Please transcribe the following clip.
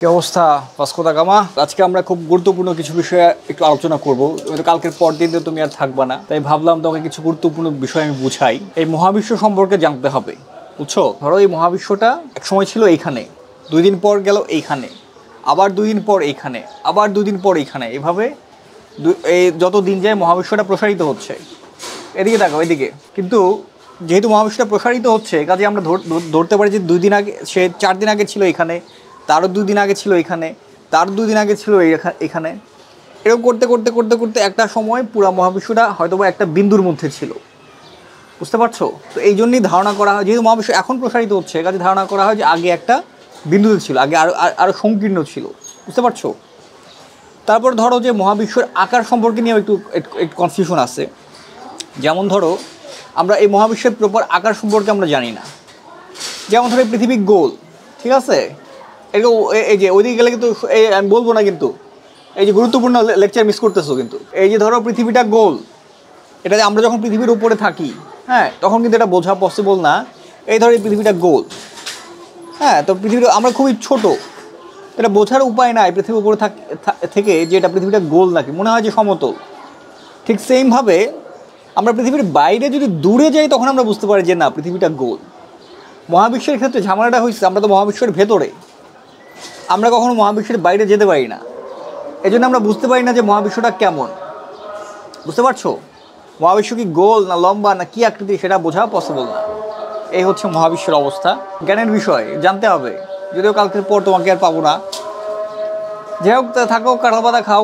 কি অবস্থা Vasco da Gama? আজকে আমরা খুব গুরুত্বপূর্ণ কিছু বিষয়ে একটু আলোচনা করব। কালকের পর দিন তো তুমি আর থাকবা না, তাই ভাবলাম তোমাকে কিছু গুরুত্বপূর্ণ বিষয় আমি বুঝাই। এই মহাবিশ্ব সম্পর্কে জানতে হবে, বুঝছো? ধরো এই মহাবিশ্বটা এক সময় ছিল এইখানে, 2 দিন পর গেল এইখানে, আবার 2 দিন পর এইখানে, আবার 2 দিন পর এইখানে, এভাবে এই যত দিন যায় মহাবিশ্বটা প্রসারিত হচ্ছে। এদিকে দেখো, এদিকে কিন্তু যেহেতু মহাবিশ্বটা প্রসারিত হচ্ছে, কাজে আমরা ধরতে পারি যে 2 দিন আগে সে 4 দিন আগে ছিল এখানে, তারও 2 দিন আগে ছিল এখানে, তার 2 দিন আগে ছিল এখানে। এরকম করতে করতে করতে করতে একটা সময় পুরো মহাবিশ্বটা হয়তো বা একটা বিন্দুর মধ্যে ছিল, বুঝতে পারছো? তো এই জন্যই ধারণা করা হয়, যেহেতু মহাবিশ্ব এখন প্রসারিত হচ্ছে, কাজে ধারণা করা হয় যে আগে একটা বিন্দুতে ছিল, আগে আরও আরও সংকীর্ণ ছিল, বুঝতে পারছো? তারপর ধরো যে মহাবিশ্বের আকার সম্পর্কে নিয়েও একটু একটু কনফিউশন আছে। যেমন ধরো আমরা এই মহাবিশ্বের প্রপার আকার সম্পর্কে আমরা জানি না। যেমন ধরো পৃথিবী গোল, ঠিক আছে? এরকম এই যে ওইদিকে গেলে কিন্তু এই আমি বলবো না, কিন্তু এই যে গুরুত্বপূর্ণ লেকচার মিস করতেছো। কিন্তু এই যে ধরো পৃথিবীটা গোল, এটা আমরা যখন পৃথিবীর উপরে থাকি, হ্যাঁ, তখন কিন্তু এটা বোঝা পসিবল না। এই ধরো এই পৃথিবীটা গোল, হ্যাঁ, তো পৃথিবীটা আমরা খুবই ছোট, এটা বোঝার উপায় নাই পৃথিবীর উপরে থেকে যে এটা পৃথিবীটা গোল নাকি, মনে হয় যে সমতল। ঠিক সেমভাবে আমরা পৃথিবীর বাইরে যদি দূরে যাই, তখন আমরা বুঝতে পারি যে না, পৃথিবীটা গোল। মহাবিশ্বের ক্ষেত্রে ঝামেলাটা হয়েছে আমরা তো মহাবিশ্বের ভেতরে, আমরা কখনো মহাবিশ্বের বাইরে যেতে পারি না। এই জন্য আমরা বুঝতে পারি না যে মহাবিশ্বটা কেমন, বুঝতে পারছো? মহাবিশ্ব কি গোল না লম্বা না কি আকৃতি, সেটা বোঝা পসিবল না। এই হচ্ছে মহাবিশ্বের অবস্থা। জ্ঞানের বিষয়, জানতে হবে। যদিও কালকের পর তোমাকে আর পাবো না। যাই হোক, থাকো, কাঁঠাল পাতা খাও।